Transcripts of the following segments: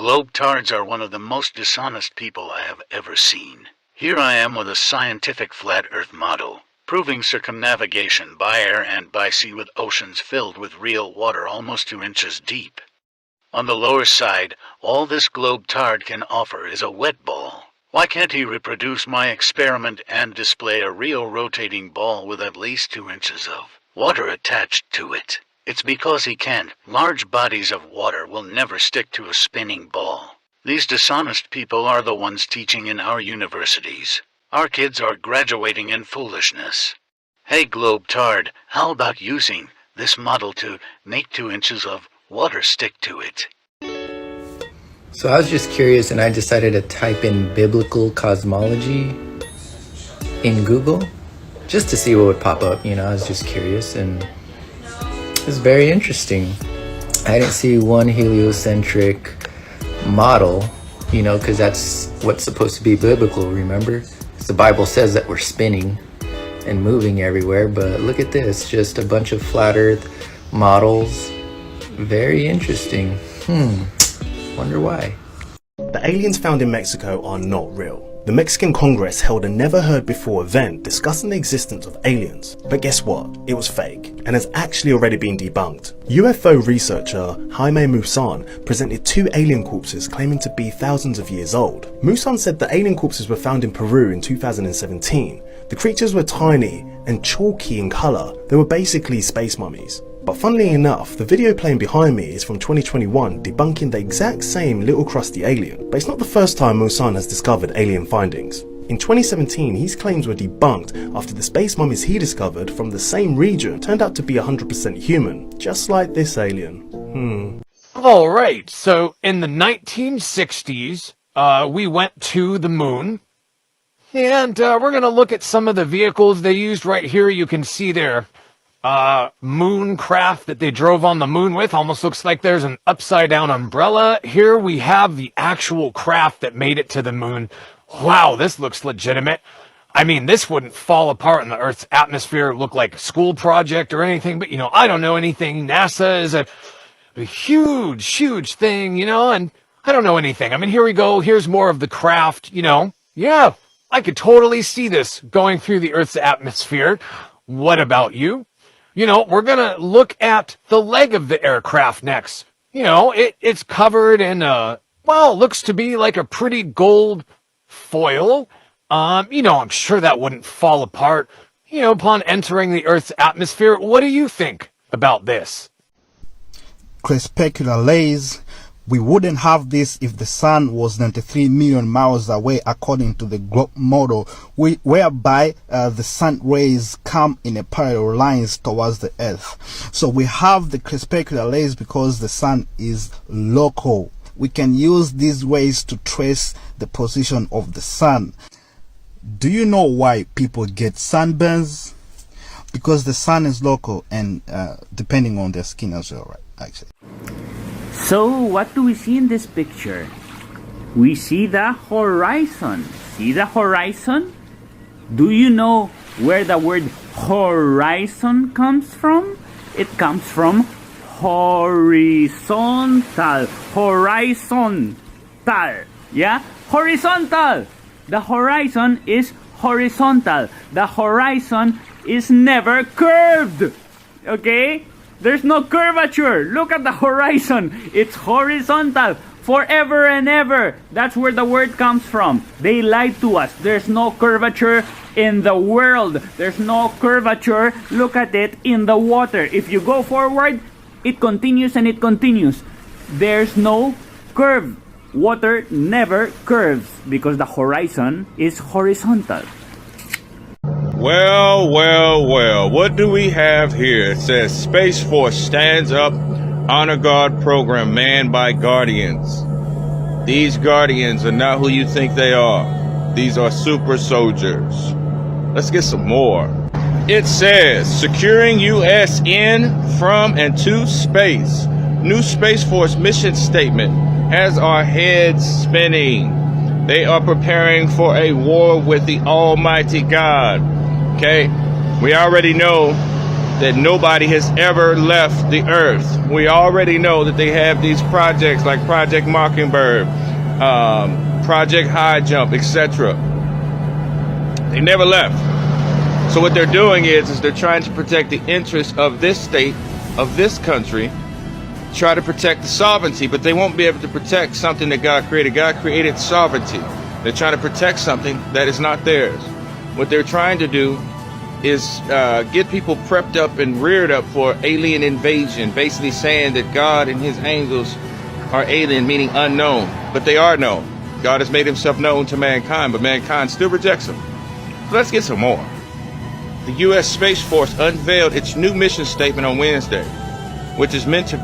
globetards are one of the most dishonest people I have ever seen. Here I am with a scientific flat Earth model, proving circumnavigation by air and by sea with oceans filled with real water almost 2 inches deep. On the lower side, all this globetard can offer is a wet ball. Why can't he reproduce my experiment and display a real rotating ball with at least 2 inches of water attached to it? It's because he can't. Large bodies of water will never stick to a spinning ball. These dishonest people are the ones teaching in our universities. Our kids are graduating in foolishness. Hey globetard, how about using this model to make 2 inches of water stick to it? So I was just curious and I decided to type in biblical cosmology in Google just to see what would pop up. I was just curious and it was very interesting. I didn't see one heliocentric model, because that's what's supposed to be biblical, remember? The Bible says that we're spinning and moving everywhere, but look at this, just a bunch of flat earth models. Very interesting. Wonder why. The aliens found in Mexico are not real. The Mexican Congress held a never-heard-before event discussing the existence of aliens. But guess what? It was fake, and has actually already been debunked. UFO researcher Jaime Maussan presented 2 alien corpses claiming to be thousands of years old. Maussan said the alien corpses were found in Peru in 2017. The creatures were tiny and chalky in colour. They were basically space mummies. But funnily enough, the video playing behind me is from 2021 debunking the exact same little crusty alien. But it's not the first time Maussan has discovered alien findings. In 2017, his claims were debunked after the space mummies he discovered from the same region turned out to be 100% human, just like this alien. Alright, so in the 1960s, we went to the moon. And we're going to look at some of the vehicles they used right here. You can see their moon craft that they drove on the moon with. Almost looks like there's an upside down umbrella. Here we have the actual craft that made it to the moon. Wow, this looks legitimate. I mean, this wouldn't fall apart in the Earth's atmosphere, look like a school project or anything, but I don't know anything. NASA is a huge thing, and I don't know anything. I mean, here we go. Here's more of the craft, Yeah, I could totally see this going through the Earth's atmosphere. What about you? We're going to look at the leg of the aircraft next. It's covered in looks to be like a pretty gold foil. I'm sure that wouldn't fall apart, upon entering the Earth's atmosphere. What do you think about this? Crepuscular lays. We wouldn't have this if the sun was 93 million miles away, according to the globe model, whereby the sun rays come in a parallel lines towards the earth. So we have the crepuscular rays because the sun is local. We can use these ways to trace the position of the sun. Do you know why people get sunburns? Because the sun is local and depending on their skin as well, right? Actually. So what do we see in this picture? We see the horizon. See the horizon? Do you know where the word horizon comes from? It comes from horizontal. Horizontal. Yeah? Horizontal. The horizon is horizontal. The horizon is never curved. Okay? There's no curvature. Look at the horizon. It's horizontal. Forever and ever. That's where the word comes from. They lied to us. There's no curvature in the world. There's no curvature. Look at it in the water. If you go forward, it continues and it continues. There's no curve. Water never curves because the horizon is horizontal. Well, what do we have here? It says Space Force stands up, honor guard program manned by guardians. These guardians are not who you think they are. These are super soldiers. Let's get some more. It says securing US in, from, and to space. New Space Force mission statement has our heads spinning. They are preparing for a war with the Almighty God. Okay, we already know that nobody has ever left the earth. We already know that they have these projects like Project Mockingbird, Project High Jump, etc. They never left. So what they're doing is they're trying to protect the interests of this state, of this country, try to protect the sovereignty, but they won't be able to protect something that God created. God created sovereignty. They're trying to protect something that is not theirs. What they're trying to do is get people prepped up and reared up for alien invasion, basically saying that God and his angels are alien, meaning unknown, but they are known. God has made himself known to mankind, but mankind still rejects him. So let's get some more. The U.S. Space Force unveiled its new mission statement on Wednesday, which is meant to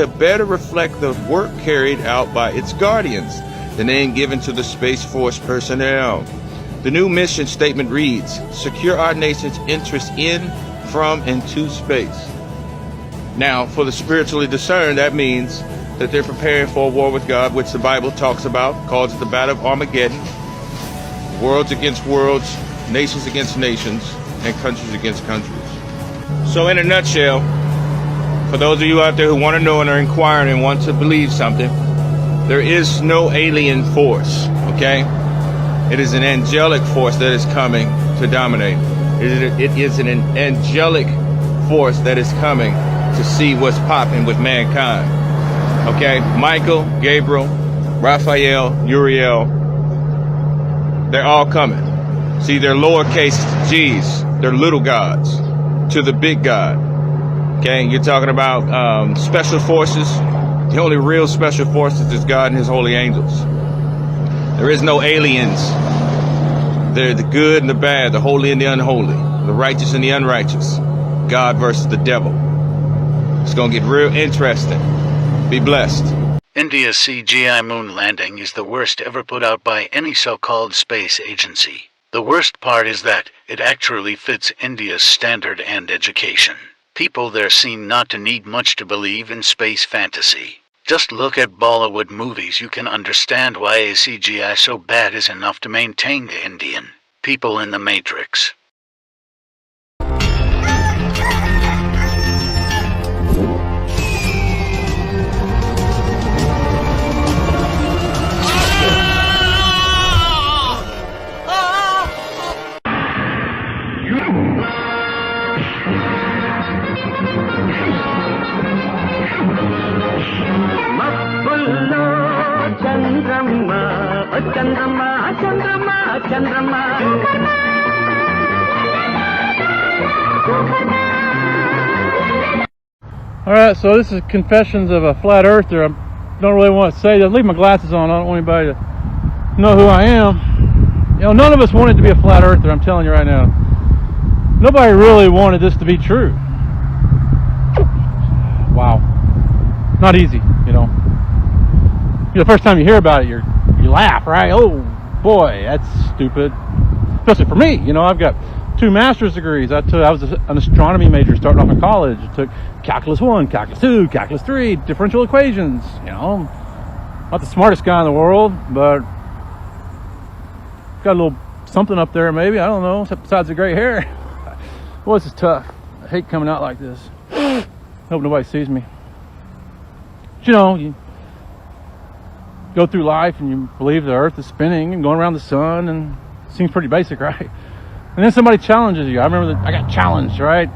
better reflect the work carried out by its guardians, the name given to the Space Force personnel. The new mission statement reads, "Secure our nation's interest in, from, and to space." Now, for the spiritually discerned, that means that they're preparing for a war with God, which the Bible talks about, calls it the Battle of Armageddon. Worlds against worlds, nations against nations, and countries against countries. So in a nutshell, for those of you out there who want to know and are inquiring and want to believe something, there is no alien force, okay? It is an angelic force that is coming to dominate. It is an angelic force that is coming to see what's popping with mankind, okay? Michael, Gabriel, Raphael, Uriel, they're all coming. See, they're lowercase g's. They're little gods to the big God. Okay, you're talking about special forces. The only real special forces is God and his holy angels. There is no aliens. They're the good and the bad, the holy and the unholy, the righteous and the unrighteous. God versus the devil. It's going to get real interesting. Be blessed. India's CGI moon landing is the worst ever put out by any so-called space agency. The worst part is that it actually fits India's standard and education. People there seem not to need much to believe in space fantasy. Just look at Bollywood movies, you can understand why a CGI so bad is enough to maintain the Indian people in the Matrix. Alright, so this is Confessions of a Flat Earther. I don't really want to say that. Leave my glasses on. I don't want anybody to know who I am. You know, none of us wanted to be a flat earther, I'm telling you right now. Nobody really wanted this to be true. Wow. Not easy, you know. The first time you hear about it, you laugh, right? Oh boy, that's stupid. Especially for me, you know, I've got 2 master's degrees. I was an astronomy major starting off in college. I took calculus 1, calculus 2, calculus 3, differential equations. You know, not the smartest guy in the world, but got a little something up there maybe. I don't know, besides the gray hair. Boy, this is tough. I hate coming out like this. Hope nobody sees me. But, you know, you go through life and you believe the earth is spinning and going around the sun, and it seems pretty basic, right? And then somebody challenges you. I remember that I got challenged, right?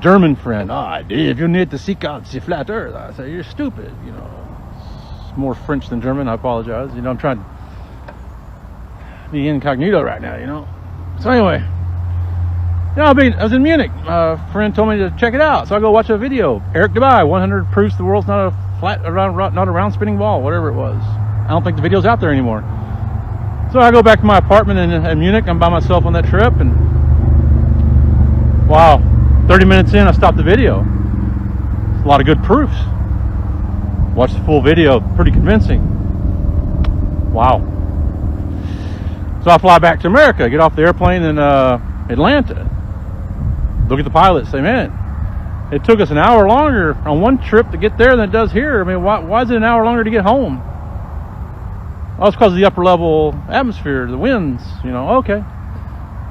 German friend. If you need to seek out the flat earth, I say, you're stupid, you know. It's more French than German, I apologize. You know, I'm trying to be incognito right now, you know. So anyway, you know, I was in Munich. A friend told me to check it out, so I go watch a video. Eric Dubai, 100 proofs the world's not a round spinning ball, whatever it was. I don't think the video's out there anymore. So I go back to my apartment in Munich. I'm by myself on that trip, and wow, 30 minutes in, I stopped the video. It's a lot of good proofs. Watch the full video, pretty convincing. Wow. So I fly back to America, get off the airplane in Atlanta. Look at the pilot, say, man, it took us an hour longer on one trip to get there than it does here. I mean, why is it an hour longer to get home? Oh, it's because of the upper level atmosphere, the winds, you know. Okay.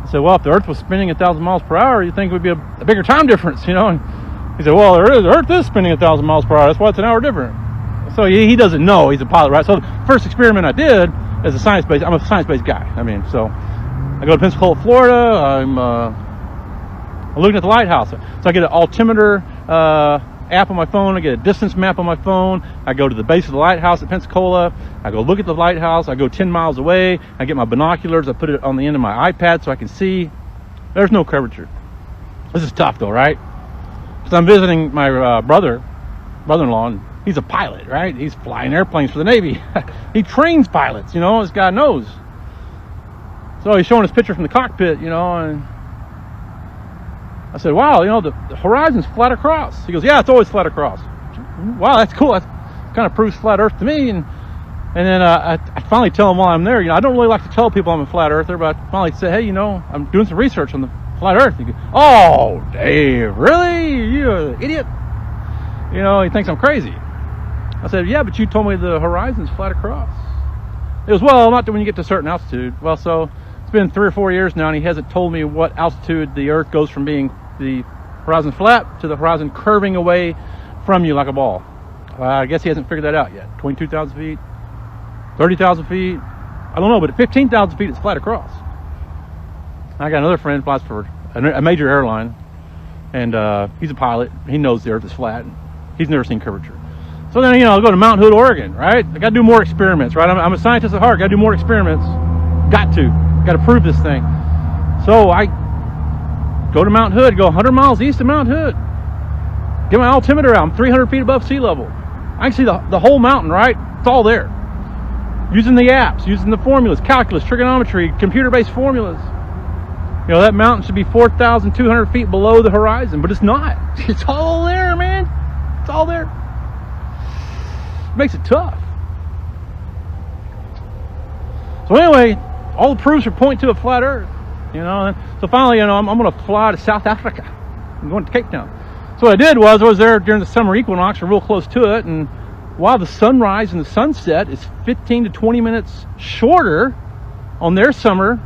I said, well, if the Earth was spinning 1,000 miles per hour, you'd think it would be a bigger time difference, you know? And he said, well, the Earth is spinning 1,000 miles per hour. That's why it's an hour different. So he doesn't know. He's a pilot, right? So the first experiment I did as I'm a science-based guy. I mean, so I go to Pensacola, Florida. I'm looking at the lighthouse. So I get an altimeter app on my phone. I get a distance map on my phone. I go to the base of the lighthouse at Pensacola. I go look at the lighthouse. I go 10 miles away. I get my binoculars. I put it on the end of my iPad so I can see. There's no curvature. This is tough though, right? Because I'm visiting my brother-in-law, and he's a pilot, right? He's flying airplanes for the Navy. He trains pilots, you know, this guy knows. So he's showing us picture from the cockpit, you know, and I said, wow, you know, the horizon's flat across. He goes, yeah, it's always flat across. Wow, that's cool. That kind of proves flat Earth to me. And then I finally tell him while I'm there, you know, I don't really like to tell people I'm a flat earther, but I finally say, hey, you know, I'm doing some research on the flat Earth. He goes, oh, Dave, really? You're an idiot. You know, he thinks I'm crazy. I said, yeah, but you told me the horizon's flat across. He goes, well, not when you get to a certain altitude. Well, so it's been 3 or 4 years now, and he hasn't told me what altitude the Earth goes from being the horizon flat to the horizon curving away from you like a ball. I guess he hasn't figured that out yet. 22,000 feet, 30,000 feet. I don't know, but at 15,000 feet, it's flat across. I got another friend who flies for a major airline, and he's a pilot. He knows the Earth is flat. He's never seen curvature. So then, you know, I'll go to Mount Hood, Oregon, right? I got to do more experiments, right? I'm a scientist at heart. Got to do more experiments. Got to prove this thing. So I go to Mount Hood, go 100 miles east of Mount Hood. Get my altimeter out. I'm 300 feet above sea level. I can see the whole mountain, right? It's all there. Using the apps, using the formulas, calculus, trigonometry, computer-based formulas. You know, that mountain should be 4,200 feet below the horizon, but it's not. It's all there, man. It's all there. It makes it tough. So anyway, all the proofs are pointing to a flat Earth. You know, and so finally, you know, I'm going to fly to South Africa. I'm going to Cape Town. So what I did was I was there during the summer equinox, or real close to it, and while the sunrise and the sunset is 15 to 20 minutes shorter on their summer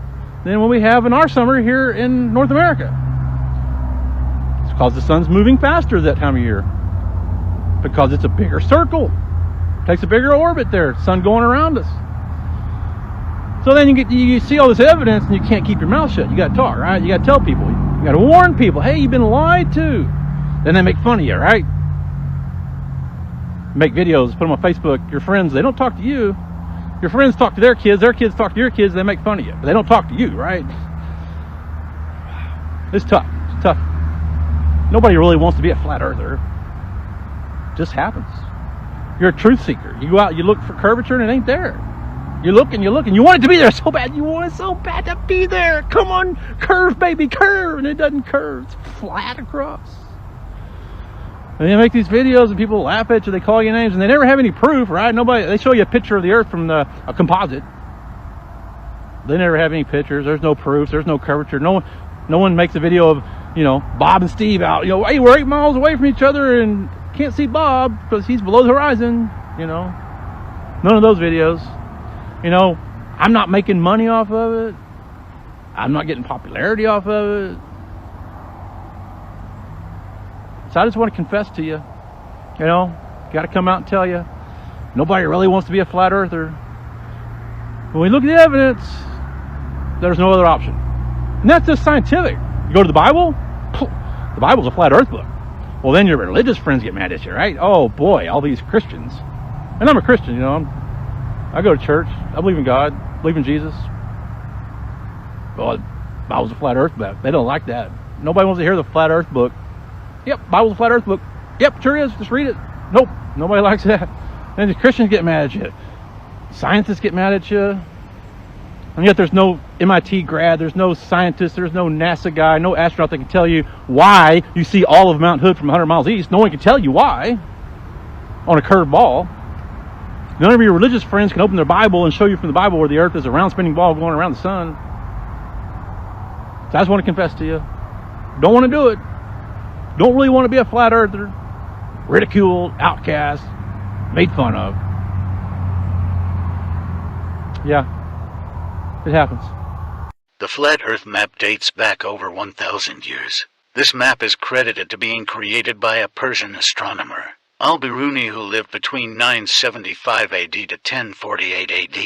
than what we have in our summer here in North America. It's because the sun's moving faster that time of year. Because it's a bigger circle. It takes a bigger orbit there. Sun going around us. So then you see all this evidence and you can't keep your mouth shut. You got to talk, right? You got to tell people. You got to warn people. Hey, you've been lied to. Then they make fun of you, right? Make videos, put them on Facebook. Your friends, they don't talk to you. Your friends talk to their kids talk to your kids, they make fun of you. But they don't talk to you, right? It's tough. It's tough. Nobody really wants to be a flat earther. It just happens. You're a truth seeker. You go out, you look for curvature, and it ain't there. You look and you look, and you want it to be there so bad. You want it so bad to be there. Come on, curve, baby, curve. And it doesn't curve. It's flat across. And they make these videos and people laugh at you, they call you names, and they never have any proof, right? They show you a picture of the Earth from a composite. They never have any pictures. There's no proof. There's no curvature. No one makes a video of, you know, Bob and Steve out. You know, hey, we're 8 miles away from each other and can't see Bob because he's below the horizon. You know, none of those videos. You know, I'm not making money off of it. I'm not getting popularity off of it. So I just want to confess to you, you know, got to come out and tell you, nobody really wants to be a flat earther. When we look at the evidence, there's no other option. And that's just scientific. You go to the Bible, the Bible's a flat earth book. Well, then your religious friends get mad at you, right? Oh boy, all these Christians. And I'm a Christian, you know. I go to church. I believe in God, believe in Jesus. Well, the Bible's a flat earth book. They don't like that. Nobody wants to hear the flat earth book. Yep, Bible's a flat earth book. Yep, sure is. Just read it. Nope, nobody likes that. And the Christians get mad at you. Scientists get mad at you. And yet there's no MIT grad, there's no scientist, there's no NASA guy, no astronaut that can tell you why you see all of Mount Hood from 100 miles east. No one can tell you why on a curved ball. None of your religious friends can open their Bible and show you from the Bible where the earth is a round spinning ball going around the sun. So I just want to confess to you, don't want to do it. Don't really want to be a flat earther. Ridiculed, outcast, made fun of. Yeah, it happens. The Flat Earth map dates back over 1,000 years. This map is credited to being created by a Persian astronomer, Al-Biruni, who lived between 975 AD to 1048 AD.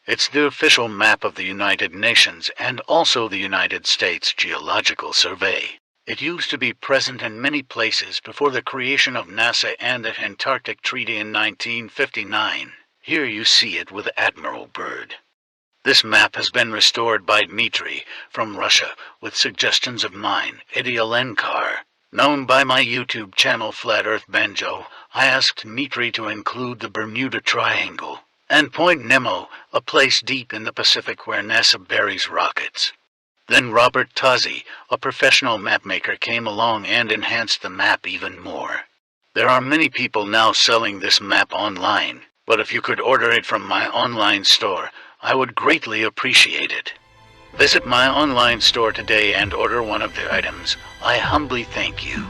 It's the official map of the United Nations and also the United States Geological Survey. It used to be present in many places before the creation of NASA and the Antarctic Treaty in 1959. Here you see it with Admiral Byrd. This map has been restored by Dmitry from Russia with suggestions of mine, Idialenkar. Known by my YouTube channel Flat Earth Banjo, I asked Dmitry to include the Bermuda Triangle and Point Nemo, a place deep in the Pacific where NASA buries rockets. Then Robert Tozzi, a professional mapmaker, came along and enhanced the map even more. There are many people now selling this map online, but if you could order it from my online store, I would greatly appreciate it. Visit my online store today and order one of the items. I humbly thank you.